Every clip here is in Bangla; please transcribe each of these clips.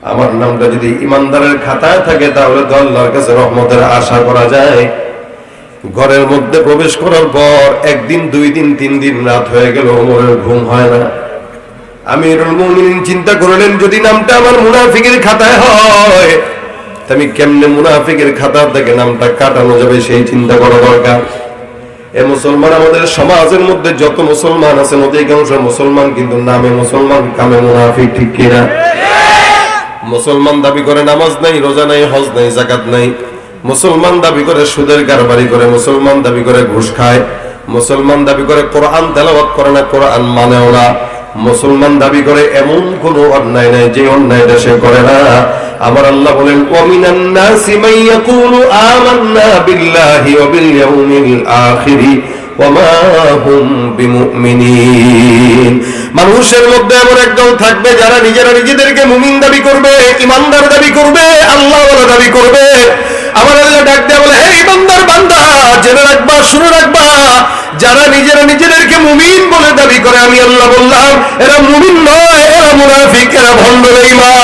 আমার নামটা যদি ইমানদারের খাতায় থাকে তাহলে তো আল্লাহর কাছে রহমতের আশা করা যায়। ঘরের মধ্যে প্রবেশ করার পর একদিন, 2 দিন, 3 দিন রাত হয়ে গেল, ওমরের ঘুম হয় না। আমিরুল মুমিনিন চিন্তা করলেন, যদি নামটা আমার মুনাফিকের খাতায় হয়, আমি কেমনে মুনাফিকের খাতা থেকে নামটা কাটানো যাবে সেই চিন্তা করা দরকার। এ মুসলমান, আমাদের সমাজের মধ্যে যত মুসলমান আছেন অধিকাংশ মুসলমান কিন্তু নামে মুসলমান, কামে মুনাফিক, ঠিক কিনা? মুসলমান দাবি করে নামাজ নাই, রোজা নাই, হজ নাই, যাকাত নাই। মুসলমান দাবি করে সুদের কারবারি করে, মুসলমান দাবি করে ঘুষ খায়, মুসলমান দাবি করে কোরআন তেলাওয়াত করে না, কোরআন মানেও না। মুসলমান দাবি করে এমন কোন অন্যায় নাই যে অন্যায়টা সে করে না। আমার আল্লাহ বলেন, ওয়ামিনান নাসি মান ইয়াকুলু আমান্না বিল্লাহি ওয়া বিল ইয়াউমিল আখির ওয়া মা হুম বিমুমিনিন। মানুষের মধ্যে এমন একদল থাকবে যারা নিজেরা নিজেদেরকে মুমিন দাবি করবে, ইমানদার দাবি করবে, আল্লাহওয়ালা দাবি করবে। আমার আল্লাহ ডাক দেয়া বলে, হে ইমানদার বান্দা, জেনে রাখবা, শুনে রাখবা, যারা নিজেরা নিজেদেরকে মুমিন বলে দাবি করে, আমি আল্লাহ বললাম এরা মুমিন নয়, এরা মুনাফিক, এরা ভণ্ড বেঈমান।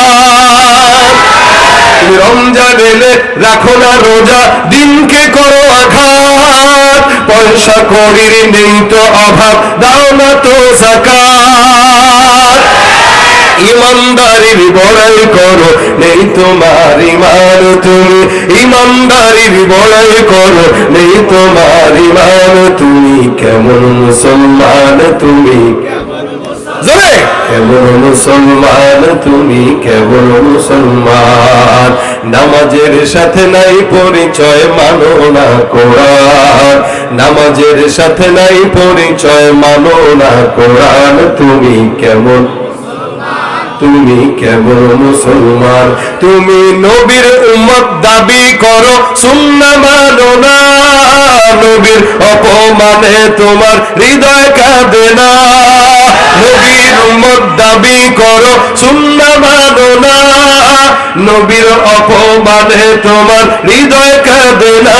তুমি রমজান এলে রাখো না রোজা, দিনকে করো আঘাত, পয়সা কড়ির নেই তো অভাব, দাও না তো যাকাত। ইমানদারির বড়াই করো, নেই তোমার ইমান, তুমি ইমানদারির বড়াই করো, নেই তোমার ইমান। তুমি কেমন মুসলমান, তুমি কেমন মুসলমান, তুমি কেমন মুসলমান। নামাজের সাথে নাই পরিচয়, মানো না কোরআন, নামাজের সাথে নাই পরিচয়, মানো না কোরআন। তুমি কেমন, তুমি কেমন মুসলমান। তুমি নবীর উম্মত দাবি করো, সুন্নাহ মানো না, নবীর অপমানে তোমার হৃদয় কাঁদে না। নবীর উম্মত দাবি করো, সুন্নাহ মানো না, নবীর অপমানে তোমার হৃদয় কাঁদে না।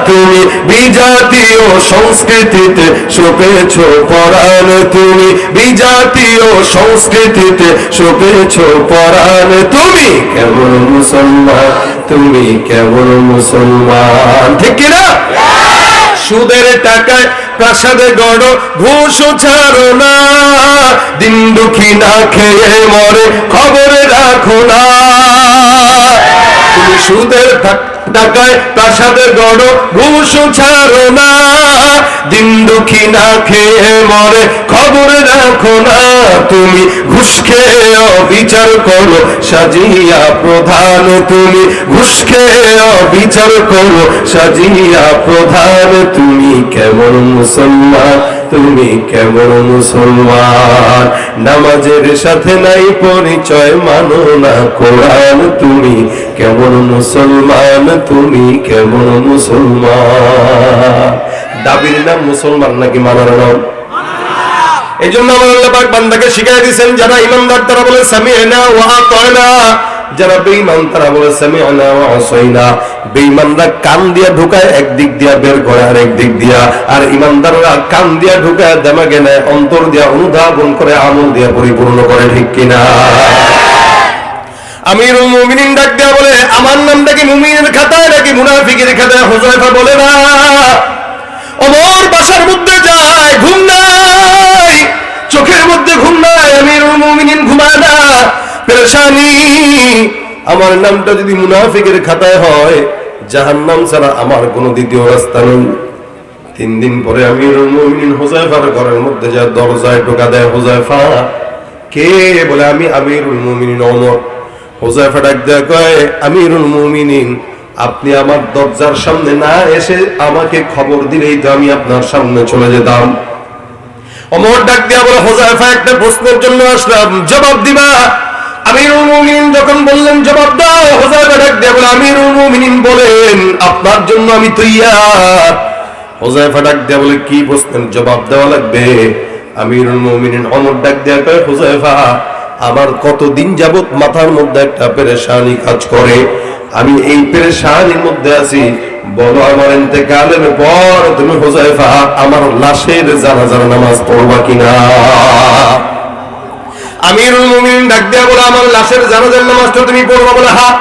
তুমি বিজাতীয় সংস্কৃতিতে সপেছ পরাণ, তুমি বিজাতীয় সংস্কৃতিতে সপেছ পরাণ। তুমি কেমন মুসলমান, তুমি কেমন মুসলমান, ঠিক কিনা? সুদের টাকায় প্রাসাদে গড়, ঘুষ ছাড়ো না, দিন দুঃখী না খেয়ে মরে, খবর রাখো না। তুমি সুদের টাকায় প্রাসাদে গড়, ঘুষ ছাড়ো না, দিন দুঃখী না খেয়ে মরে, খবর রাখো না। তুমি ঘুষ খেয়ে অবিচার করো, সাজিয়া প্রধান, তুমি ঘুষ খেয়ে অবিচার করো, সাজিয়া প্রধান। তুমি কেমন মুসলমান, তুমি কেমন মুসলমান। নামাজের সাথে নাই পরিচয়, মানো না কোরআন। তুমি কেমন মুসলমান, তুমি কেমন মুসলমান। দাবির নাম মুসলমান নাকি মানার নাম? এই জন্য আমার আল্লাহ পাক বান্দাকে শিখাই দিয়েছেন, যারা ইমানদার তারা বলে সামি'না ওয়া আতা'না, যারা বেঈমান তারা বলে সামি'না ওয়া আসাইনা। বেঈমানরা কান দিয়া ঢুকায় একদিক দিয়া, বের করে আরেক দিক দিয়া, আর ইমানদাররা কান দিয়া ঢুকায় দেমাগে নেয়, অন্তর দিয়া অনুধাবন করে, আমল দিয়া পরিপূর্ণ করে, ঠিক কিনা? আমিরুল মুমিনিন ডাক দিয়া বলে, আমার নামটা কি মুমিনের খাতায় নাকি মুনাফিকের খাতায়? হুযায়ফা বলে, না, ওমর বাসার মধ্যে যায়, ঘুম নাই, চোখের মধ্যে ঘুম নাই, আমিরুল মুমিনিন ঘুমায় না, পেরেশানি। আমার নামটা যদি মুনাফিকের খাতায় হয়, জাহান্নাম ছাড়া আমার কোনো দ্বিতীয় রাস্তা নেই। 3 দিন পরে আমিরুল মুমিনিন হুযায়ফার ঘরের মধ্যে যায়, দরজায় টোকা দেয়। হুযায়ফা কে? বলে, আমি আমিরুল মুমিনিন ওমর। হুযায়ফা ডাক দেয়া কয়, আমিরুল মুমিনিন, আপনি আমার দরজার সামনে না এসে আমাকে খবর দিলেই তো আমি আপনার সামনে চলে যেতাম। ওমর ডাক দিয়া বলে, হুযায়ফা, একটা প্রশ্নের জন্য আসলাম, জবাব দিবা? আমিরুল মুমিনিন যখন বললেন জবাব দাও, হুযায়ফা ডাক দিয়া বলে, আমিরুল মুমিনিন বলেন, আপনার জন্য আমি তৈয়ার। হুযায়ফা ডাক দিয়া বলে, কি প্রশ্নের জবাব দেওয়া লাগবে? আমিরুল মুমিনিন ওমর ডাক দিয়া কয়, হুযায়ফা, আমার কতদিন যাবত মাথার মধ্যে একটা পেরেশানি কাজ করে, আমি এই পেরেশানির মধ্যে আছি। বলো, আমার ইন্তেকালের পর তুমি হুযায়ফা আমার লাশের জানাজার নামাজ পড়বা কিনা? আমিরুল মুমিনিন ডাক দিয়া বলে, আমার লাশের জানাজার নামাজটা তুমি পড়বা? বলে হ্যাঁ।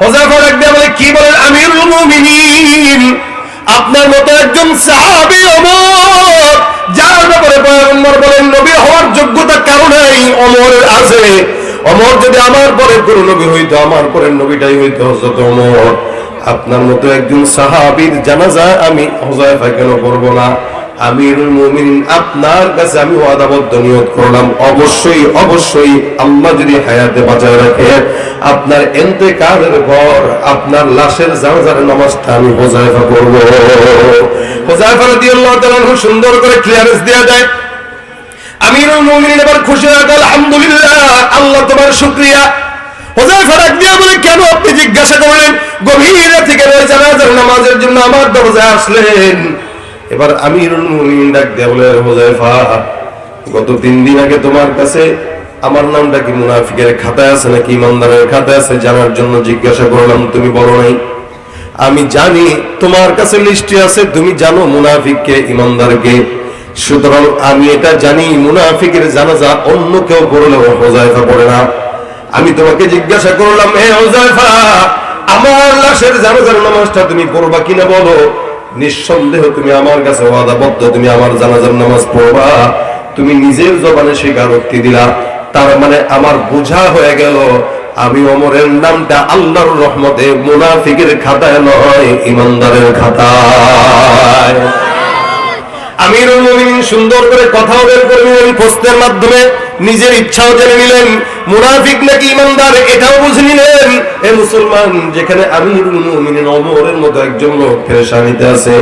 হুযায়ফা ডাক দিয়া বলে, কি বলেন আমিরুল মুমিনিন? আপনার মতো একজন সাহাবী ওমর, যার ব্যাপারে পয়গম্বর বলেন নবী হওয়ার যোগ্যতা কারো নাই, ওমরের আছে। ওমর যদি আমার পরে কোনো নবী হইতো, আমার পরের নবীটাই হইতো হযরত ওমর। আপনার মতো একজন সাহাবীর জানাজা আমি হুযায়ফা কেন করব না? আমিরুল মুমিনিন, আপনার কাছে আমি ওয়াদাবদ্ধ নিয়ত করলাম, অবশ্যই অবশ্যই আল্লাহ যদি হায়াতে বাঁচায় রাখে, আপনার ইন্তেকালের পর আপনার লাশের জানাজার নামাজটা আমি হুযায়ফা করব। হুযায়ফা রাদিয়াল্লাহু তাআলা সুন্দর করে ক্লিয়ারেন্স দেয়া যায়। আমিরুল মুমিনিন এবার খুশি হয়ে গেল, আলহামদুলিল্লাহ, আল্লাহ তোমার শুকরিয়া। হুযায়ফা ডাক দিয়ে বলে, কেন আপনি জিজ্ঞাসা করলেন? গভীর রাতে কেন জানাজার নামাজের জন্য আমার দরজায় আসলেন? এবার আমিরুল মুমিনিন ডাক দিয়ে বলে, হুযায়ফা, গত 3 দিন আগে তোমার কাছে আমার নামটা কি মুনাফিকের খাতায় আছে নাকি ইমানদারের খাতায় আছে জানার জন্য জিজ্ঞাসা করলাম, তুমি বলো নাই। আমি জানি তোমার কাছে লিস্টে আছে, তুমি জানো মুনাফিক কে ইমানদার কে। সুতরাং আমি এটা জানি মুনাফিকের জানাজা অন্য কেউ পড়লেও হুযায়ফা পড়ে না। আমি তোমাকে জিজ্ঞাসা করলাম, হে হুযায়ফা, আমার লাশের জানাজার নামাজটা তুমি পড়বা কিনা বলো। নিঃসন্দেহ তুমি আমার কাছে ওয়াদাবদ্ধ, তুমি আমার জানাজার নামাজ পড়বা। তুমি নিজের জবানে স্বীকারোক্তি দিলা, তার মানে আমার বোঝা হয়ে গেল আমি ওমরের নামটা আল্লাহর রহমতে মুনাফিকের খাতায় নয়, ইমানদারের খাতায়। আমিরুল মুমিনিন সুন্দর করে কথাও বের করে নিলেন, প্রশ্নের মাধ্যমে নিজের ইচ্ছাও জেনে নিলেন, মুনাফিক নাকি ইমানদার এটাও বুঝে নিলেন। এ মুসলমান, যেখানে আমিরুল মুমিনিন ওমরের মতো একজন লোক পেরেশানিতে আছে,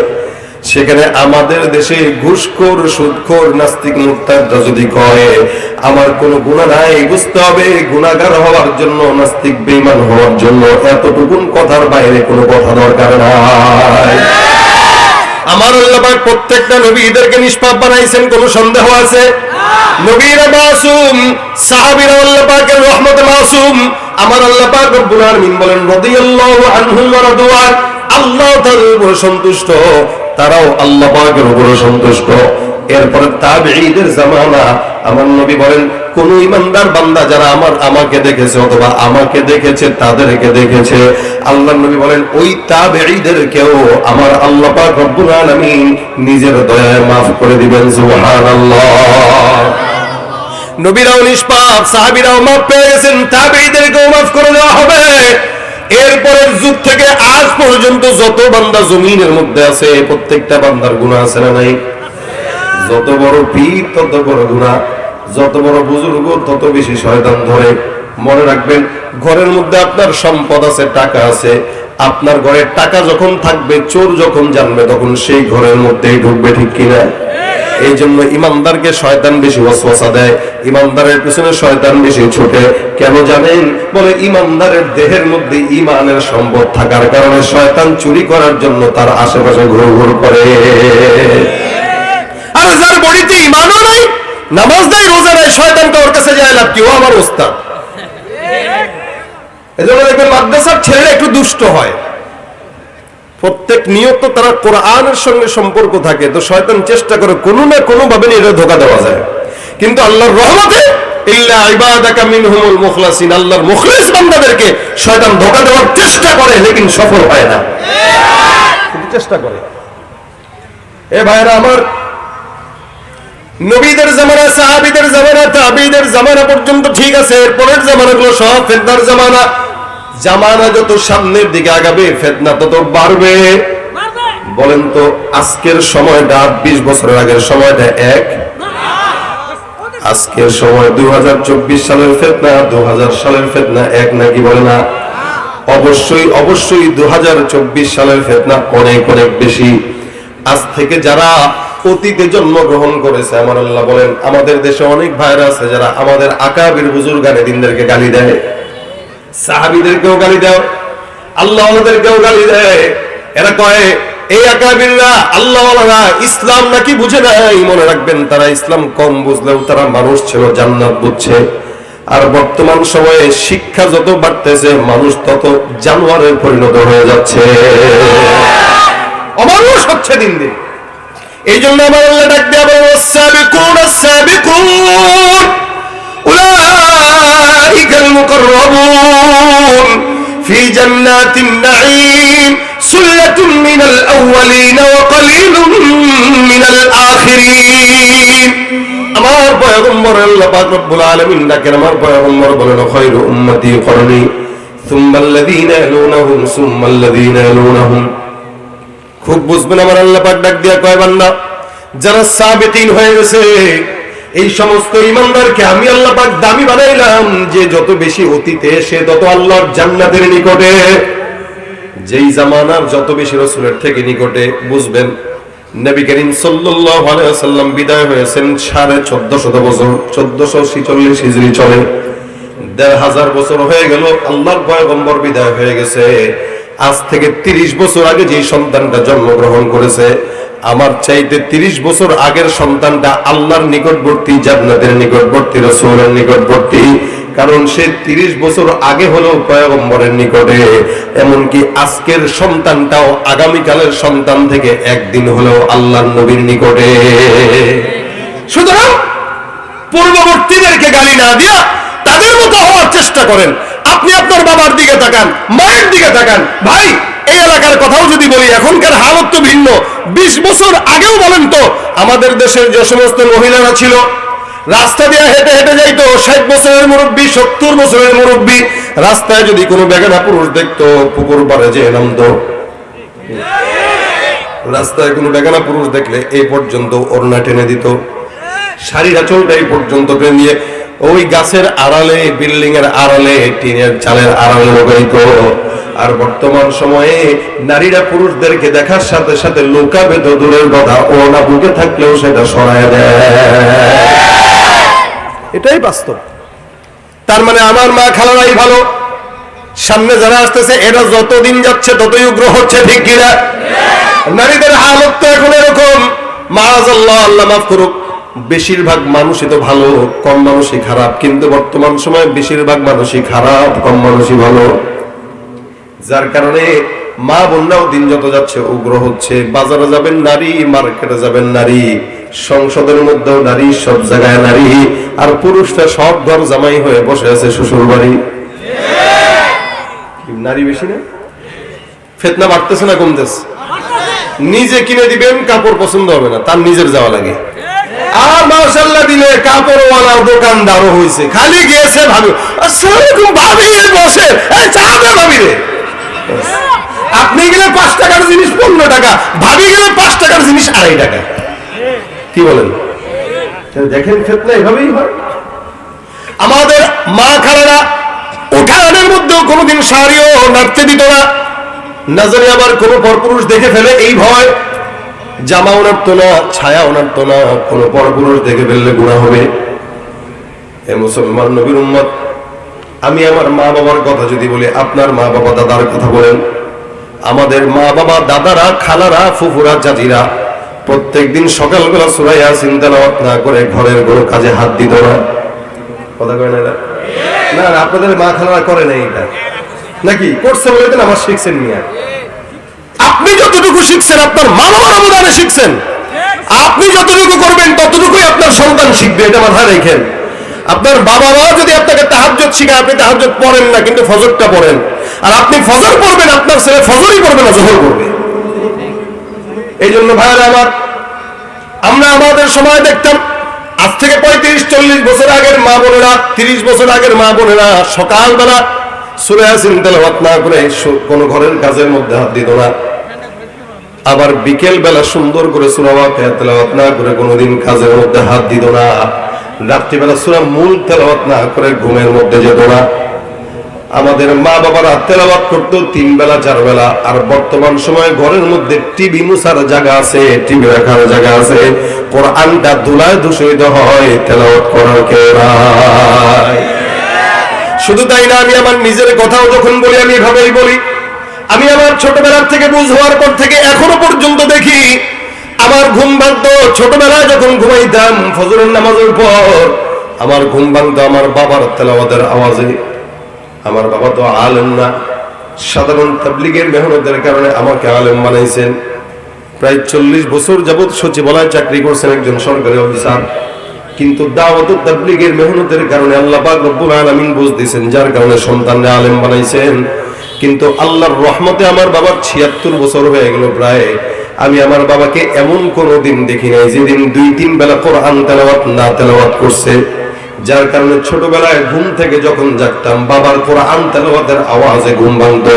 সেখানে আমাদের দেশে ঘুষখোর, সুদখোর, নাস্তিক, মুরতাদ যদি কয় আমার কোনো গুনাহ নাই, বুঝতে হবে গুনাহগার হওয়ার জন্য, নাস্তিক বেঈমান হওয়ার জন্য এতটুকুন কথার বাইরে কোনো কথা দরকার নাই। আমার আল্লাহ পাক প্রত্যেকটা নবীদেরকে নিষ্পাপ বানাইছেন, কোনো সন্দেহ আছে? নবীরা মাসুম, সাহাবীরা আল্লাহ পাকের রহমতে মাসুম। আমার আল্লাহ পাক রব্বুল আলামিন বলেন, রাদিয়াল্লাহু আনহুম ওয়া রাদু আন, আল্লাহ তাআলার উপর সন্তুষ্ট, তারাও আল্লাহ পাকের উপর সন্তুষ্ট। এরপরে তাবেঈদের জামানা, আমার নবী বলেন কোন ইমানদার বান্দা যারা আমাকে দেখেছে অথবা আমাকে দেখেছে তাদেরকে দেখেছে, আল্লাহর নবী বলেন ওই তাবেঈদেরকেও আমার আল্লাহ পাক রব্বুল আলামিন নিজের দয়ায় maaf করে দিবেন। সুবহানাল্লাহ। নবীরাও নিষ্পাপ, সাহাবীরাও maaf পেয়ে গেছেন, তাবেঈদেরকেও maaf করে দেওয়া হবে। এরপরের যুগ থেকে আজ পর্যন্ত যত বান্দা জমিনের মধ্যে আছে, প্রত্যেকটা বান্দার গুনাহ আছে না নাই? যত বড় পীর তত বড় গুনাহ, যত বড় বুজুর্গ তত বেশি শয়তান ধরে। মনে রাখবেন, ঘরের মধ্যে আপনার সম্পদ আছে, টাকা আছে, আপনার ঘরে টাকা যখন থাকবে, চোর যখন জানবে তখন সেই ঘরের মধ্যেই ঢুকবে, ঠিক কিনা? এই জন্য ইমানদারকে শয়তান বেশি ওয়াসওয়াসা দেয়, ইমানদারের পিছনে শয়তান বেশি ছুটে। কেন জানেন? বলে ইমানদারের দেহের মধ্যে ঈমানের সম্পদ থাকার কারণে শয়তান চুরি করার জন্য তার আশেপাশে ঘুরঘুর করে। আর যার বডিতে ঈমানও নাই, নামাজ নাই, রোজা নাই, শয়তানটা ওর কাছে যায় লাভ কি? ও আমার ওস্তাদ। এজন্য দেখবেন মাদ্রাসার ছেলেরা একটু দুষ্ট হয়, প্রত্যেক নিয়ত তারা কোরআনের সঙ্গে সম্পর্ক থাকে, তো শয়তান চেষ্টা করে কোনো না কোনো ভাবে এটা ধোঁকা দেওয়া যায়। কিন্তু আল্লাহর রহমতে ইল্লা ইবাদাকা মিনহুমুল মুখলাসিন, আল্লাহর মুখলিস বান্দাদেরকে শয়তান ধোঁকা দেওয়ার চেষ্টা করে, লেকিন সফল হয় না, কিন্তু চেষ্টা করে। এ ভাইরা আমার, নবীদের জামানা, সাহাবীদের জামানা, তাবেঈদের জামানা পর্যন্ত ঠিক আছে, এরপরের জামানাগুলো সব ফিতনার জামানা। জামানা যত সামনের দিকে আগাবে ফিতনা তত বাড়বে। বলেন তো আজকের সময়টা 20 বছরের আগের সময়টা এক? আজকের সময় 2024 সালের ফিতনা 2000 সালের ফিতনা এক নাকি? বলে না? অবশ্যই অবশ্যই 2024 সালের ফিতনা অনেক অনেক বেশি। আজ থেকে যারা অতীতে জন্মগ্রহণ করেছে, আমার আল্লাহ বলেন আমাদের দেশে অনেক ভাইরা আছে যারা আমাদের আকাবির বুজুর্গানে দিনদেরকে গালি দেয়, সাহাবীদেরকেও গালি দেয়, আল্লাহ ওয়ালাদেরকেও গালি দেয়। এরা কয় এই আকাবিররা, আল্লাহ ওয়ালারা ইসলাম নাকি বুঝে নাই। মনে রাখবেন, তারা ইসলাম কম বুঝলেও তারা মানুষ ছিল, জান্নাত বুঝছে। আর বর্তমান সময়ে শিক্ষা যত বাড়তেছে, মানুষ তত জানোয়ারে পরিণত হয়ে যাচ্ছে, অমানুষ হচ্ছে দিন দিন। এই জন্য আমার আল্লাহ ডাক দেয়া বলেন, ওয়াস-সাবিকুনা আস-সাবিকুন উলাইকাল মুকাররাবুন ফি জান্নাতিন নাঈম সুল্লাতুম মিনাল আউয়ালিন ওয়া কালিলুম মিনাল আখিরিন। আমার পয়গম্বর আল্লাহ পাক রব্বুল আলামিন ডাকেন, আমার পয়গম্বর বলেন খায়রু উম্মতি করনি সুম্মাল্লাযীনা ইয়ালুনাহুম সুম্মাল্লাযীনা ইয়ালুনাহুম। খুব বুঝবেন, আমার আল্লাহ পাক ডাক দিয়া কয় বান্দা যারা সাবিকিন হয়ে গেছে এই সমস্ত ঈমানদারকে আমি আল্লাহ পাক দামি বানাইলাম যে যত বেশি অতীতে সে তত আল্লাহর জান্নাতের নিকটে, যেই জামানার যত বেশি রাসূলের থেকে নিকটে। বুঝবেন নবী করিম সাল্লাল্লাহু আলাইহি ওয়াসাল্লাম বিদায় হয়েছেন 1450 বছর, 1446 হিজরি চলে, 1500 বছর হয়ে গেল আল্লাহর পয়গম্বর বিদায় হয়ে গেছে। আজ থেকে 30 বছর আগে যে সন্তানটা জন্মগ্রহণ করেছে, আমার চাইতে 30 বছর আগের সন্তানটা আল্লাহর নিকটবর্তী, জান্নাতের নিকটবর্তী, রাসূলের নিকটবর্তী। কারণ সে 30 বছর আগে হলো পয়গম্বরের নিকটে, এমনকি আজকের সন্তানটাও আগামীকালের সন্তান থেকে একদিন হলো আল্লাহর নবীর নিকটে। সুতরাং পূর্ববর্তীদেরকে গালি না দিয়া তাদের মতো হওয়ার চেষ্টা করেন। আপনি আপনার বাবার দিকে তাকান, মায়ের দিকে তাকান। ভাই, এই এলাকার কথাও যদি বলি, এখনকার হালত তো ভিন্ন। 20 বছর আগেও বলেন তো আমাদের দেশের যে সমস্ত মহিলারা ছিল রাস্তা দিয়ে হেঁটে হেঁটে যাইতো, 60 বছরের মুরব্বী, 70 বছরের মুরব্বী, রাস্তায় যদি কোনো বেগানা পুরুষ দেখতো পুকুর পাড়ে যে নামতো। রাস্তায় কোনো বেগানা পুরুষ দেখলে এই পর্যন্ত ওড়না টেনে দিত, শাড়ির আঁচলটা এই পর্যন্ত টেনে দিয়ে ওই গাছের আড়ালে, বিল্ডিং এর আড়ালে, টিনের চালের আড়ালে লাগাইতো। আর বর্তমান সময়ে নারীরা পুরুষদেরকে দেখার সাথে সাথে লুকাবে তো দূরের কথা, ওড়না বুকে থাকলেও সেটা সরায় দেয়। এটাই বাস্তব। তার মানে আমার মা খালারাই ভালো, সামনে যারা আসতেছে এরা যতদিন যাচ্ছে ততই উগ্র হচ্ছে, ঠিক কিনা? নারীদের হালত তো এখন এরকম, মাআযাল্লাহ, আল্লাহ মাফ করুক, বেশিরভাগ মানুষই তো ভালো, কম মানুষই খারাপ। কিন্তু বর্তমান সময়ে বেশিরভাগ মানুষই খারাপ, কম মানুষই ভালো। যার কারণে মা বোনরাও দিন যত যাচ্ছে উগ্র হচ্ছে। বাজারে যাবেন নারী, মার্কেটে যাবেন নারী, সংসদের মধ্যেও নারী, সব জায়গায় নারী। আর পুরুষরা সব ঘর জামাই হয়ে বসে আছে শ্বশুর বাড়ি। নারী বেশি না? ফিতনা বাড়তেছে না কমতেছে? নিজে কিনে দিবেন, কাপড় পছন্দ হবে না, তার নিজের যাওয়া লাগে। আর মাশাআল্লাহ দিলে কাপড়ওয়ালা দোকানদারও হয়েছে, খালি গিয়েছে ভাবি, আসসালামু আলাইকুম ভাবি, এই বসে, এই চা দে ভাবি রে। আপনি গেলে 5 টাকার জিনিস 15 টাকা, ভাবি গেলে 5 টাকার জিনিস 2.5 টাকা। কি বলেন? দেখেন ফিতনা এভাবেই হয়। আমাদের মা খালারা উঠানের মধ্যেও কোনোদিন শাড়িও নাড়তে দিত না, না জানি আবার কোনো পরপুরুষ দেখে ফেলে এই ভয়। জামা ওনারতো না, ছায়া ওনারতো না, কোনো পরপুরুষ দেখে ফেললে গুনাহ হবে। হে মুসলমান নবীর উম্মত, আমি আমার মা বাবার কথা যদি বলি, আপনার মা বাবা দাদার কথা বলেন। আমাদের মা বাবা দাদারা, খালারা, ফুফুরা, চাচিরা প্রত্যেকদিন সকালবেলা সূরা ইয়াসিন তেলাওয়াত না করে ঘরের কোনো কাজে হাত দিত না। কথা কয় না? না, আপনাদের মা খালারা করে নাই এটা নাকি? করছে বলে তো আমার শিখছেন মিয়া। আপনি যতটুকু শিখছেন আপনার মা বাবার অবদানে শিখছেন। আপনি যতটুকু করবেন ততটুকুই আপনার সন্তান শিখবে, এটা মাথায় রাখেন। আপনার বাবা মা যদি আপনাকে তাহাজ্জুদ শিখায়, আপনি তাহাজ্জুদ পড়েন না কিন্তু ফজরটা পড়েন, আর আপনি ফজর পড়বেন, আপনার ছেলে ফজরই পড়বে না, জোহর পড়বে। এই জন্য ভাইরা আমার, আমরা আমাদের সময় দেখতাম আজ থেকে 35-40 বছর আগের মা বোনেরা, 30 বছর আগের মা বোনেরা সকালবেলা সূরা ইয়াসিন তেলাওয়াত না করে কোন ঘরের কাজের মধ্যে হাত দিত না। আবার বিকেল বেলা সুন্দর করে সূরা ওয়াকিয়া তেলাওয়াত না করে কোনোদিন কাজের মধ্যে হাত দিত না। রাত্রিবেলা সূরা মুলক তেলাওয়াত না করে ঘুমের মধ্যে যেত না। আমাদের মা বাবারা তেলাওয়াত করতো 3 বেলা 4 বেলা। আর বর্তমান সময়ে ঘরের মধ্যে টিভি মুছার জায়গা আছে, টিভি রাখার জায়গা আছে, কোরআনটা ধুলায় দূষিত হয়, তেলাওয়াত করার কেউ নাই। শুধু তাই না, আমি আমার নিজের কথাও যখন বলি আমি এভাবেই বলি। আমি আমার ছোটবেলার থেকে বুঝ হওয়ার পর থেকে এখনো পর্যন্ত দেখি আমার ঘুম ভাঙতো। ছোটবেলায় যখন ঘুমাইতাম ফজরের নামাজের পর আমার ঘুম ভাঙতো আমার বাবার তেলাওয়াতের আওয়াজে। আমার বাবা তো আলেম না, সাধারণ তাবলীগের মেহনতের কারণে আমাকে আলেম বানাইছেন। প্রায় 40 বছর যাবৎ সচিবালয়ে চাকরি করছেন একজন সরকারি অফিসার। কিন্তু দাওয়াত ও তাবলীগের মেহনতের কারণে আল্লাহ পাক রব্বুল আলামিন বুঝ দিয়েছেন, যার কারণে সন্তানরা আলেম বানাইছেন। কিন্তু আল্লাহর রহমতে আমার বাবার ৭৬ বছর হয়ে গেল প্রায়, আমি আমার বাবাকে এমন কোনো দিন দেখি নাই যেদিন ২-৩ বেলা কোরআন তেলাওয়াত না তেলাওয়াত করছে। যার কারণে ছোটবেলায় ঘুম থেকে যখন জাগতাম বাবার কোরআন তেলাওয়াতের আওয়াজে ঘুম ভাঙতো,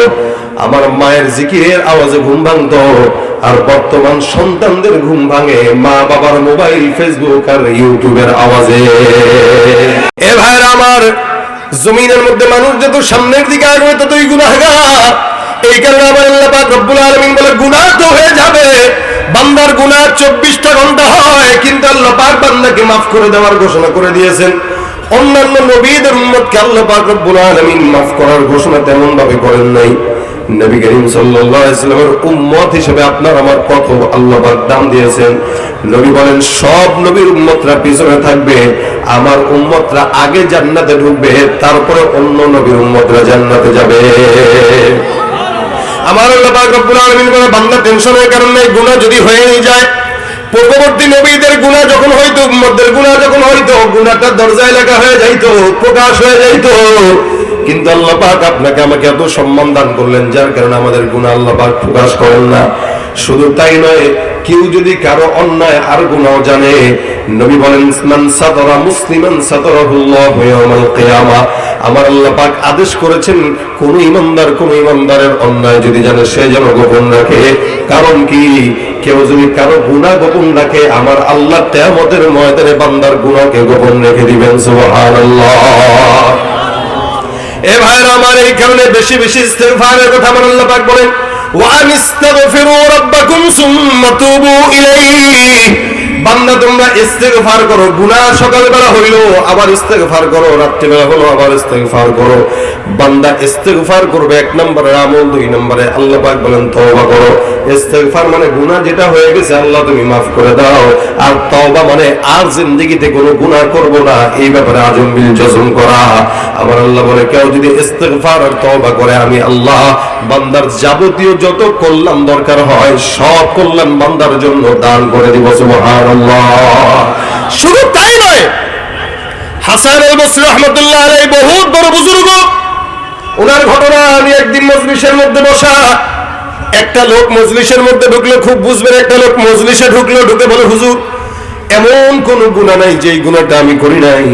আমার মায়ের জিকিরের আওয়াজে ঘুম ভাঙতো। আর বর্তমান সন্তানদের ঘুম ভাঙে মা বাবার মোবাইল, ফেসবুক আর ইউটিউবের আওয়াজে। এ ভাইরা আমার, জমিনের মধ্যে মানুষ যত সামনের দিকে আসবে ততই গুনাহগার। এই কারণে আমার আল্লাহ পাক রব্বুল আলামিন বলে গুনাহ তো হয়ে যাবে, বান্দার গুনাহ ২৪টা ঘন্টা হয়, কিন্তু আল্লাহ পাক বান্দাকে মাফ করে দেওয়ার ঘোষণা করে দিয়েছেন। অন্যান্য নবীদের উম্মতকে আল্লাহ পাক রব্বুল আলামিন মাফ করার ঘোষণা তেমন ভাবে করেন নাই। নবী করিম সাল্লাল্লাহু আলাইহি ওয়াসাল্লামের উম্মত হিসেবে আপনার আমার কত আল্লাহ পাক দাম দিয়েছেন। নবী বলেন সব নবীর উম্মতরা পিছনে থাকবে, আমার উম্মতরা আগে জান্নাতে ঢুকবে, তারপরে অন্য নবীর উম্মতরা জান্নাতে যাবে। আমার আল্লাহ পাক রব্বুল আলামিন বলে বান্দা টেনশনের কারণে গুনাহ যদি হয়েই যায়, পূর্ববর্তী নবীদের গুনাহ যখন হইতো, উম্মতদের গুনাহ যখন হইতো, গুনাহটা দরজায় লেখা হয়ে যাইতো, প্রকাশ হয়ে যাইতো। কিন্তু আল্লাহ পাক আপনাকে আমাকে এত সম্মান দান করলেন, যার কারণে আমাদের গুনাহ আল্লাহ পাক প্রকাশ করেন না। শুধু তাই নয়, কেউ যদি কারো অন্যায় আর গুনাহ জানে, নবী বলেন মান সাতারা মুসলিমান সাতারাহুল্লাহু ইয়াওমাল কিয়ামাহ। আমার আল্লাহ পাক আদেশ করেছেন কোন ইমানদারের অন্যায় যদি জানে সে যেন গোপন রাখে। কারণ কি, কেউ যদি কারো গুনাহ গোপন রাখে, আমার আল্লাহ কিয়ামতের ময়দানে বান্দার গুনাহকে গোপন রেখে দিবেন। সুবহানাল্লাহ। এ ভাইরা আমার, এই কারণে বেশি বেশি ইস্তিগফারের কথা আমার আল্লাহ পাক বলেন ওয়া আনিস্তাগফিরু রাব্বাকুম সুম্মা তুবু ইলাইহি। বান্দা তোমরা ইস্তেগফার করো, গুনাহ সকালবেলা হইলো আবার ইস্তেগফার করো, রাত্রিবেলা হলো আবার ইস্তেগফার করো। বান্দা ইস্তেগফার করবে ১ নম্বরের আমল, ২ নম্বরে আল্লাহ পাক বলেন তওবা করো। ইস্তেগফার মানে গুনাহ যেটা হয়ে গেছে আল্লাহ তুমি মাফ করে দাও, আর তওবা মানে আর জিন্দেগিতে কোনো গুনাহ করব না, এই ব্যাপারে আজম বিল জজম করা। আমার আল্লাহ বলে কেউ যদি ইস্তেগফার আর তওবা করে, আমি আল্লাহ বান্দার যাবতীয় যত কল্যাণ দরকার হয় সব কল্যাণ বান্দার জন্য দান করে দিব। সুবহানাল্লাহ। শুধু তাই নয়, হাসান আল বসরি রাহমাতুল্লাহ আলাইহি বহুত বড় বুজুর্গ, ওনার ঘটনা আমি একদিন মজলিসের মধ্যে বসা, একটা লোক মজলিসের মধ্যে ঢুকলো, খুব বুঝবেন, একটা লোক মজলিসে ঢুকলো, ঢুকে বলে হুজুর এমন কোন গুনাহ নাই যে গুনাহটা আমি করি নাই,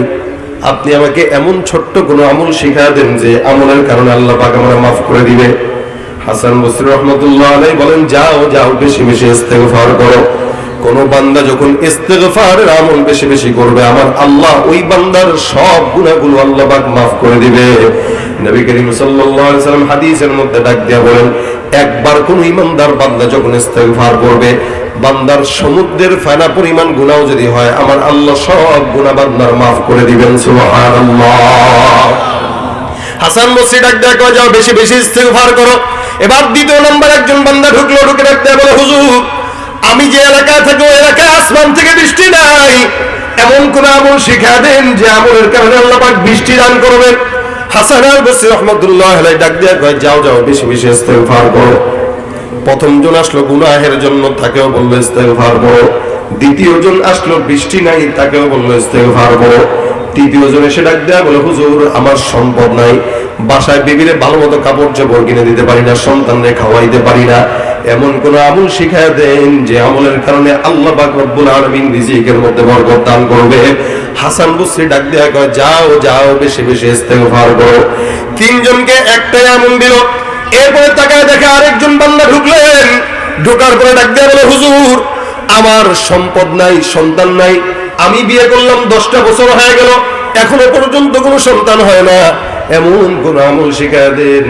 আপনি আমাকে এমন ছোট্ট কোন আমল শিখায়া দেন যে আমলের কারণে আল্লাহ পাক আমাকে মাফ করে দিবে। হাসান বসরি রাহমাতুল্লাহ আলাইহি বলেন যাও যাও বেশি বেশি ইস্তেগফার করো। কোন বান্দা যখন ইস্তেগফারের আমল বেশি বেশি করবে, আমার আল্লাহ ওই বান্দার সব গুনাহগুলো আল্লাহ পাক মাফ করে দিবে। নবী করিম সাল্লাল্লাহু আলাইহি ওয়াসাল্লাম হাদিসের মধ্যে ডাক দিয়া বলেন, একবার কোন ঈমানদার বান্দা যখন ইস্তেগফার করবে, বান্দার সমুদ্রের ফেনা পরিমাণ গুনাহ যদি হয়, আমার আল্লাহ সব গুনাহ বান্দার মাফ করে দিবেন। সুবহানাল্লাহ। হাসান বসরি ডাক দিয়া কয় যাও বেশি বেশি ইস্তেগফার করো। এবার দ্বিতীয় নাম্বার একজন বান্দা ঢুকলো, ঢুকে ডাক দিয়া বলে হুজুর আমি যে এলাকায় থাকি ওই এলাকায় আসমান থেকে বৃষ্টি নাই, এমন কোন আমল শিখা দেন যে আমলের কারণে আল্লাহ পাক বৃষ্টি দান করবেন। হাসান আল বসরি রাহমাতুল্লাহ আলাইহি ডাক দিয়া কয় যাও যাও বেশি বেশি ইস্তেগফার করো। প্রথম জন আসলো গুনাহের জন্য, তাকেও বললো ইস্তেগফার করো। দ্বিতীয় জন আসলো বৃষ্টি নাই, তাকেও বললো ইস্তেগফার করো। তৃতীয় জন এসে ডাক দেয়া বলে হুজুর আমার সম্পদ নাই, বাসায় বিবিরে ভালো মতো কাপড় চোপড় কিনে দিতে পারি না, সন্তানরে খাওয়াইতে পারি না, এমন কোন আমল শিখায় দেন যে আমলের কারণে আল্লাহ পাক রব্বুল আলামিন রিজিকের মধ্যে বরকত দান করবে। হাসান বসরি ডাক দেয়া কয় যাও যাও বেশি বেশি ইস্তেগফার করো। তিনজনকে একটাই আমল দিল। এরপরে তাকায় দেখে আরেকজন বান্দা ঢুকলেন, ঢোকার পরে ডাক দেয়া বলে হুজুর আমার সম্পদ নাই, সন্তান নাই, আমি বিয়ে করলাম 10টা বছর হয়ে গেল, এখনো পর্যন্ত কোনো সন্তান হয় না, এমন কোন আমল শিখায় দেন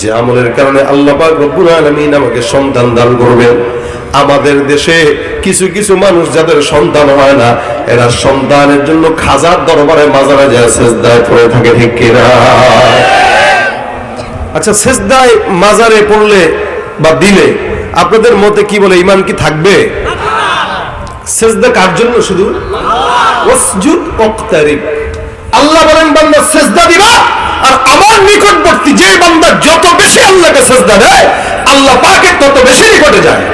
যে আমলের কারণে আল্লাহ পাক রব্বুল আলামিন আমাকে সন্তান দান করবেন। আমাদের দেশে কিছু কিছু মানুষ যাদের সন্তান হয় না, এরা সন্তানের জন্য খাজার দরবারে মাজারে যায় সেজদায় পড়ে থাকে, ঠিক কিনা? আচ্ছা, সেজদায় মাজারে পড়লে বা দিলে আপনাদের মতে কি বলে, ঈমান কি থাকবে? সেজদা কার জন্য? শুধু ওয়াসজুদ ওয়াকতারিব। আল্লাহ বলেন বান্দা সেজদা দিবা, আর আমার নিকটবর্তী যে বান্দা যত বেশি আল্লাহকে সেজদা দেয়, আল্লাহ পাকের তত বেশি নিকটে যায়।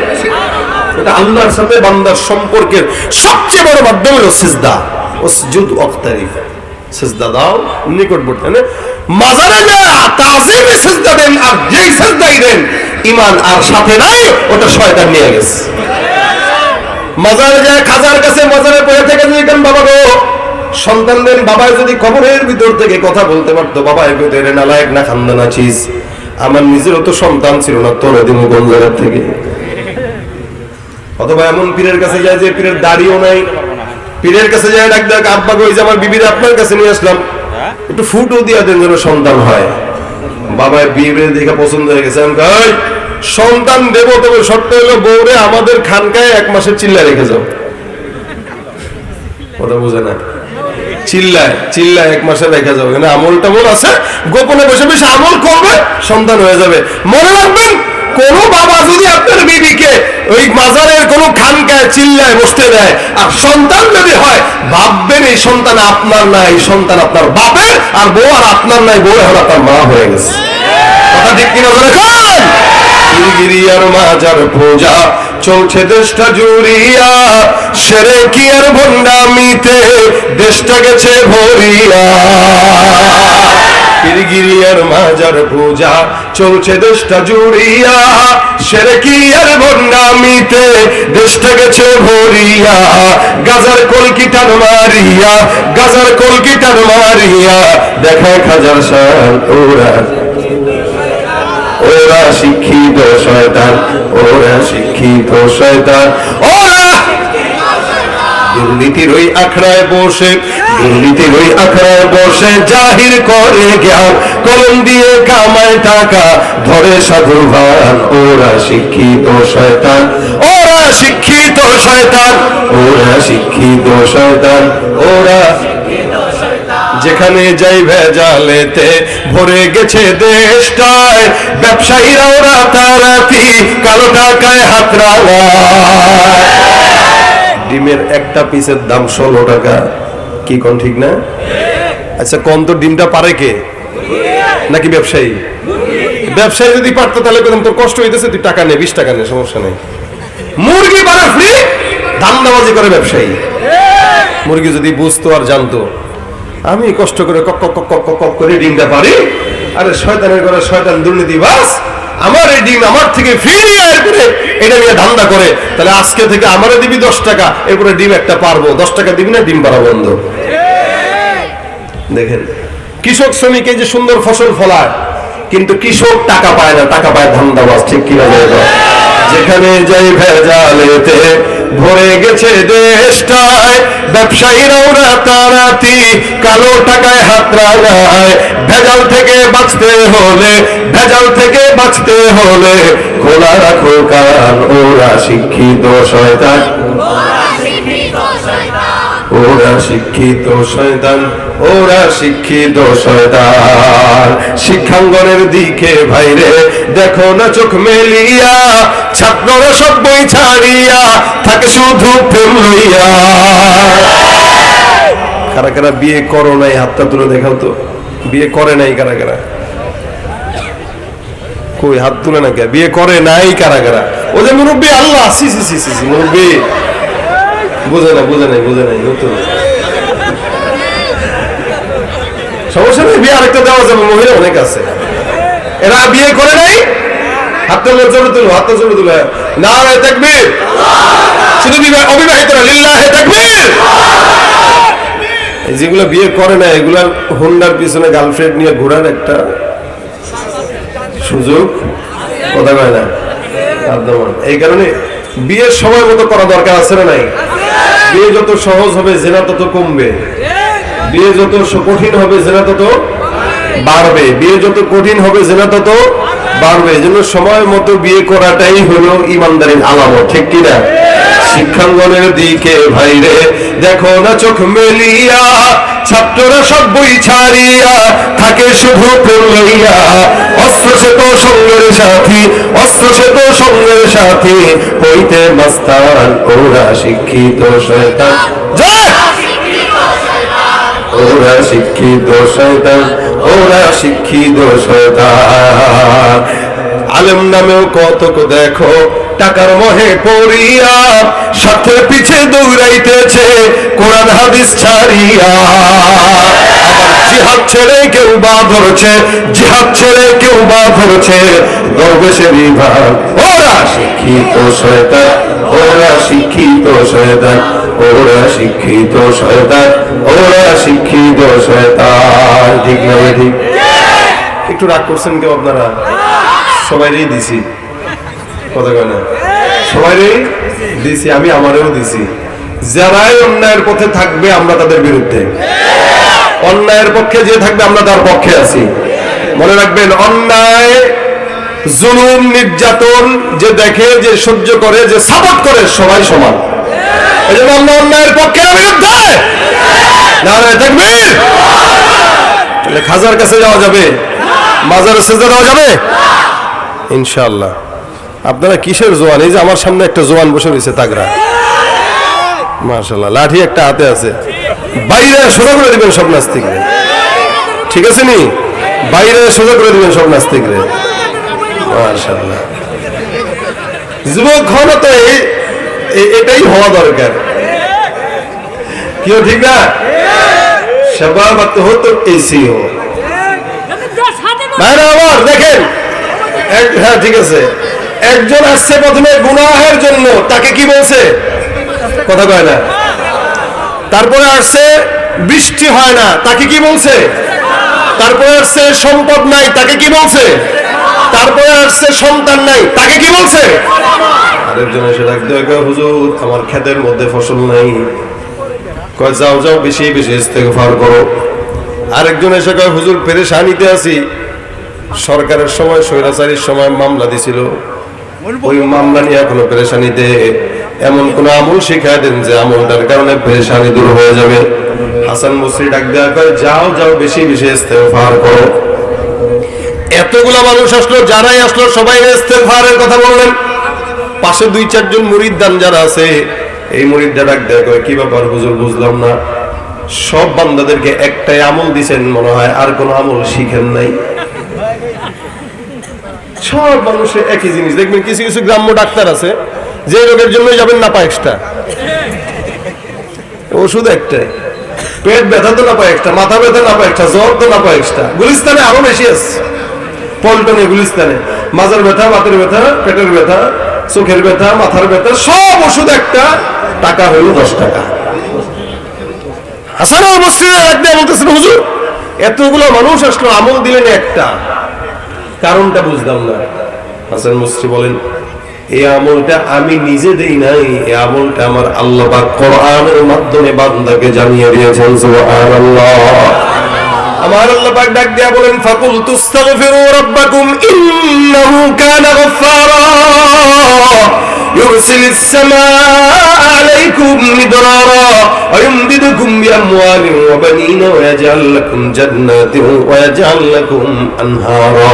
এটা আল্লাহর সাথে বান্দার সম্পর্কের সবচেয়ে বড় মাধ্যম হলো সেজদা। উসজুদ ওয়াক্তারিফ, সিজদা দাও নিকটবর্তী। মানে মাজারে না তাজিমে সিজদা দেন, আর যেই সিজদাই দেন ঈমান আর সাথে নাই, ওটা শয়তান নিয়ে গেছে। মাজারে যায় খাজার কাছে, মাজারে পড়ে থেকে যদি কেন বাবা গো সন্তান দেন, বাবাই যদি কবরের ভিতর থেকে কথা বলতে পারতো, বাবাই কইতে নালায়েক না খান্দানা চিজ, আমার নিজেরও তো সন্তান ছিল না, তোরে দিমু কোন জায়গা থেকে। অথবা এমন পীরের কাছে যায় যে পীরের দাড়িও নাই, পীরের কাছে যায় ডাক ডাক আব্বা কই যে আমার বিবির আপনার কাছে নিয়ে আসলাম, একটু ফুটও দিয়া দেন যেন সন্তান হয়। বাবা বিয়ে দেখে পছন্দ হয়ে গেছে, আমি কই সন্তান দেব, তবে শর্ত হলো বউরে আমাদের খানকায় 1 মাসের চিল্লা রেখে যাও। ওটা বুঝে না, চিল্লায় চিল্লায় 1 মাসে রেখে যাও, এখানে আমল টামল আছে, গোপনে বসে বসে আমল করবে, সন্তান হয়ে যাবে। মনে রাখবেন, কোন বাবা যদি আপনার বিবিকে ওই মাজারের কোন খানকায় চিল্লায় বসতে দেয় আর সন্তান যদি হয়, ভাববেন এই সন্তান আপনার না, এই সন্তান আপনার বাপের, আর বউ আর আপনার নাই, বউ এখন আপনার মা হয়ে গেছে। কথা ঠিক কিনা বলে খান? গিরিয়ার মাজার পূজা চলছে দেশটা জুড়িয়া, সেরে কি আর ভণ্ডামিতে দেশটা গেছে ভরিয়া। গিরিয়ার মাজার পূজা চলছে দেশটা জুড়িয়া, সেরে কি আর ভণ্ডামিতে দেশটা গেছে ভরিয়া। গাজার কলকিটার মারিয়া, গাজার কলকিটার মারিয়া, দেখায় খাজার শান ওরা, ওরা শিক্ষিত শয়তান, ওরা শিক্ষিত শয়তান, ওরা দুর্নীতির ওই আখড়ায় বসে, দুর্নীতির ওই আখড়ায় বসে জাহির করে জ্ঞান, কলম দিয়ে কামায় টাকা, ধরে সাধু ভান। ওরা শিক্ষিত শয়তান, ওরা শিক্ষিত শয়তান, ওরা শিক্ষিত শয়তান, ওরা যেখানে যাই ভেজালেতে ভরে গেছে দেশটায়, ব্যবসায়ীরা ওরা রাতারাতি কালো টাকায় হাত রাঙায়। ডিমের একটা পিসের দাম 16 টাকা, কি কোন ঠিক না? আচ্ছা কোন তো ডিমটা পারে কে, নাকি ব্যবসায়ী? ব্যবসায়ী যদি পারতো তাহলে বলতাম তোর কষ্ট হইতেছে, তুই টাকা নে, 20 টাকা নে, সমস্যা নেই। মুরগি পারে ফ্রি, ধান্দাবাজি করে ব্যবসায়ী। মুরগি যদি বুঝতো আর জানতো আমি কষ্ট করে কক কক কক কক কক করে ডিমটা পারি, আরে শয়তানের করে শয়তান দুর্নীতিবাজ আমার এই ডিম আমার থেকে ফ্রি নিয়ে করে এটা নিয়ে ধান্দা করে, তাহলে আজকে থেকে আমারে দিবি 10 টাকা, এরপরে ডিম একটা পারবো, 10 টাকা দিবি না, ডিম পারা বন্ধ। দেখেন কৃষক শ্রমিক এই যে সুন্দর ফসল ফলায়, কিন্তু কৃষক টাকা পায় না, টাকা পায় ধান্দাবাজ। ঠিক কিনা? যেখানে যাই ভেজালেতে ভরে গেছে দেশটায়, ব্যবসায়ীরাও রাতারাতি কালো টাকায় হাত রাঙায়। ভেজাল থেকে বাঁচতে হলে, ভেজাল থেকে বাঁচতে হলে খোলা রাখো কান, ওরা শিক্ষিত শয়তান, ওরা শিক্ষিত শয়তান, ওরা শিক্ষিত শয়তান। শিক্ষাঙ্গনের দিকে ভাইরে দেখো না চোখ মেলিয়া, ছাত্ররা সব বই ছাড়িয়া থাকে শুধু প্রেম লইয়া। কারা কারা বিয়ে করো নাই হাতটা তুলে দেখাও তো, বিয়ে করে নাই কারা কারা? কই হাত তুলে না কে? বিয়ে করে নাই কারা কারা? ও যে মুরব্বী, আল্লাহ সি সি সি সি মুরব্বী, বুঝে না, বুঝে নাই, বুঝে নাই, নতুন সমস্যা নেই, বিয়ে আরেকটা দেওয়া যাবে, মহিলা অনেক আছে। এরা বিয়ে করে নাই, হাতটা জোরে তুলো, হাতটা জোরে তুলো, নারে তাকবীর। শুধু অবিবাহিতরা লিল্লাহে তাকবীর। যেগুলো বিয়ে করে না এগুলা হোন্ডার পিছনে গার্লফ্রেন্ড নিয়ে ঘোরার একটা সুযোগ, কথা কয় না? এই কারণে বিয়ের সময় মতো করা দরকার আছে না নাই? বিয়ে যত সহজ হবে জেনা তত কমবে, বিয়ে যত কঠিন হবে জেনা তত বাড়বে, বিয়ে যত কঠিন হবে জেনা তত বাড়বে। এই জন্য সময় মতো বিয়ে করাটাই হলো ইমানদারির আলামত। ঠিক কিনা? শিক্ষাঙ্গনের দিকে ভাইরে দেখো না চোখ মেলিয়া, ছাত্ররা সব বই ছাড়িয়া থাকে শুধু প্রেম লইয়া। অস্ত্র সে তো সঙ্গের সাথী, অস্ত্র সে তো সঙ্গের সাথী, হইতে মাস্তান, ওরা শিক্ষিত শয়তান, ওরা শিক্ষিত শয়তান, ওরা শিক্ষিত শয়তান। আলেম নামেও কতক দেখো টাকার মোহে পড়িয়া সাথে পিছে দৌড়াইতেছে কোরআন হাদিস ছাড়িয়া। আবার জিহাদ ছেড়ে কেউ বা ধরছে, জিহাদ ছেড়ে কেউ বা ধরছে দরবেশের বিভাগ। ওরা শিক্ষিত শয়তান, ওরা শিক্ষিত শয়তান, ওরা শিক্ষিত শয়তান, ওরা শিক্ষিত শয়তান। ঠিক না ঠিক? একটু রাগ করছেন কেউ আপনারা? সবাইরই দিছি, কথা কয় না? সবাইরই দিছি, আমি আমারও দিছি। যারাই অন্যায়ের পথে থাকবে আমরা তাদের বিরুদ্ধে, অন্যায়ের পক্ষে যে থাকবে আমরা তার পক্ষে আছি। মনে রাখবেন, অন্যায়, জুলুম, নির্যাতন যে দেখে, যে সহ্য করে, যে সাপোর্ট করে, সবাই সমান। এই জন্য আমরা অন্যায়ের পক্ষে বিরুদ্ধে নারায়ে তাকবীর। তাহলে খাজার কাছে যাওয়া যাবে, মাজারে সেজদা দেওয়া যাবে ইনশাআল্লাহ। আপনারা কিসের জোয়ান? এই যে আমার সামনে একটা জোয়ান বসে রয়েছে তাগড়া, মাশাআল্লাহ, লাঠি একটা হাতে আছে। বাইরে সোজা করে দিবেন সব নাস্তিকরে, ঠিক আছে নি? বাইরে সোজা করে দিবেন সব নাস্তিকরে, মাশাআল্লাহ। যুবক হলো তো এটাই হওয়া দরকার, কেউ ঠিক না? শাবাবাত হো তো এসি হো। ভাইরা আমার দেখেন, হ্যাঁ ঠিক আছে, একজন আসছে প্রথমে গুনাহের জন্য, তাকে কি বলছে? কথা কয় না। তারপরে আসছে বৃষ্টি হয় না, তাকে কি বলছে? তারপরে আসছে সম্পদ নাই, তাকে কি বলছে? তারপরে আসছে সন্তান নাই, তাকে কি বলছে? আরেকজন এসে ডাকতে হয়, হুজুর আমার ক্ষেতের মধ্যে ফসল নাই। কয় যাও যাও বেশি বেশি ইস্তেগফার করো। আরেকজন এসে কয় হুজুর পেরেশানিতে আছি, সরকারের সময়, স্বৈরাচারীর সময় মামলা দিছিল, ওই মামলা নিয়ে এখনো পেরেশানিতে। এমন কোন আমল শিখায় দেন যে আমলটার কারণে পেরেশানি দূর হয়ে যাবে। হাসান বসরি ডাক দেওয়া কয় যাও যাও বেশি বেশি ইস্তেগফার করো। এতগুলা মানুষ আসলো, যারাই আসলো সবাই ইস্তেগফারের কথা বললেন। পাশে দুই চারজন মুরিদদান যারা আছে, এই মুরিদরা ডাক দেওয়া কয় কি ব্যাপার হুজুর, বুঝলাম না, সব বান্দাদেরকে একটাই আমল দিছেন মনে হয়, আর কোন আমল শিখেন নাই। সব মানুষের একই জিনিস। দেখবেন কিছু কিছু গ্রাম্য ডাক্তার আছে, যে রোগের জন্য যাবেন নাপা এক্সট্রা, ওষুধ একটাই, পেট ব্যথা তো নাপা এক্সট্রা, মাথা ব্যথা নাপা এক্সট্রা, জ্বর তো নাপা এক্সট্রা। গুলিস্তানে আরো বেশি আছে, পল্টনে, গুলিস্তানে মাজার ব্যথা, বাতের ব্যথা, পেটের ব্যথা, চোখের ব্যথা, মাথার ব্যথা, সব ওষুধ একটা, টাকা হইল 10 টাকা। হাসান বসরিরা একদিন বলতেছেন হুজুর এতগুলো মানুষ আসলো, আমল দিলেন একটা, কারণটা বুঝলাম না। হাসান বসরি বলেন এই আমলটা আমি নিজে দেই নাই, এই আমলটা আমার আল্লাহ পাক কোরআনের মাধ্যমে বান্দাকে জানিয়ে দিয়েছেন। সুবহানাল্লাহ। আমার আল্লাহ পাক ডাক দিয়া বলেন ফাকুল তুস্তাগফিরু রাব্বাকুম ইন্নাহু কানা গফফারা ইউরসিলিস সামাআ আলাইকুম মিদরারা ওয়া ইমদিদুকুম বিআমওয়ালিন ওয়া বানিনা ওয়া ইয়াজআল লাকুম জান্নাতিন ওয়া ইয়াজআল লাকুম আনহারা।